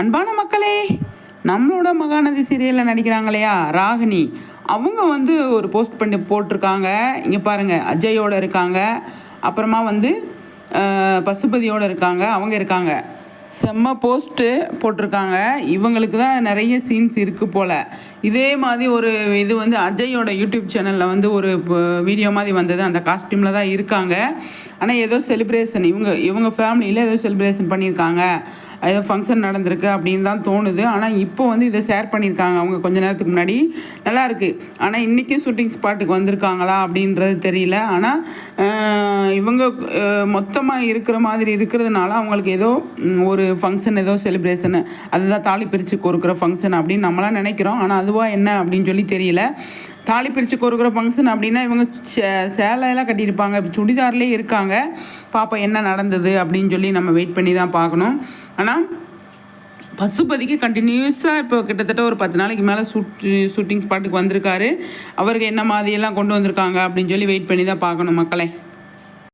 அன்பான மக்களே, நம்மளோட மகாநதி சீரியலில் நடிக்கிறாங்க இல்லையா ராகினி, அவங்க வந்து ஒரு போஸ்ட் பண்ணி போட்டிருக்காங்க. இங்கே பாருங்கள், அஜயோடு இருக்காங்க, அப்புறமா வந்து பசுபதியோடு இருக்காங்க, அவங்க இருக்காங்க. செம்ம போஸ்ட்டு போட்டிருக்காங்க. இவங்களுக்கு தான் நிறைய சீன்ஸ் இருக்குது போல். இதே மாதிரி ஒரு இது வந்து அஜயோட யூடியூப் சேனலில் வந்து ஒரு வீடியோ மாதிரி வந்தது. அந்த காஸ்டியூமில் தான் இருக்காங்க. ஆனால் ஏதோ செலிப்ரேஷன், இவங்க ஃபேமிலியில் ஏதோ செலிப்ரேஷன் பண்ணியிருக்காங்க, ஏதோ ஃபங்க்ஷன் நடந்திருக்கு அப்படின்னு தான் தோணுது. ஆனால் இப்போ வந்து இதை ஷேர் பண்ணியிருக்காங்க அவங்க கொஞ்ச நேரத்துக்கு முன்னாடி. நல்லாயிருக்கு. ஆனால் இன்றைக்கி ஷூட்டிங் ஸ்பாட்டுக்கு வந்திருக்காங்களா அப்படின்றது தெரியல. ஆனால் இவங்க மொத்தமாக இருக்கிற மாதிரி இருக்கிறதுனால அவங்களுக்கு ஏதோ ஒரு ஃபங்க்ஷன், ஏதோ செலிப்ரேஷனு, அதுதான் தாலி பிரித்து கொடுக்குற ஃபங்க்ஷன் அப்படின்னு நம்மளாம் நினைக்கிறோம். ஆனால் அதுவாக என்ன அப்படின்னு சொல்லி தெரியல. தாலி பிரித்து கொடுக்குற ஃபங்க்ஷன் அப்படின்னா இவங்க சேலையெல்லாம் கட்டியிருப்பாங்க, சுடிதார்லேயே இருக்காங்க. பாப்பா என்ன நடந்தது அப்படின்னு சொல்லி நம்ம வெயிட் பண்ணி தான் பார்க்கணும். ஆனால் பசுபதிக்கு கண்டினியூஸாக இப்போ கிட்டத்தட்ட ஒரு 10 நாளைக்கு மேலே ஷூட்டிங் ஸ்பாட்டுக்கு வந்திருக்காரு. அவருக்கு என்ன மாதிரியெல்லாம் கொண்டு வந்திருக்காங்க அப்படின்னு சொல்லி வெயிட் பண்ணி தான் பார்க்கணும் மக்களே.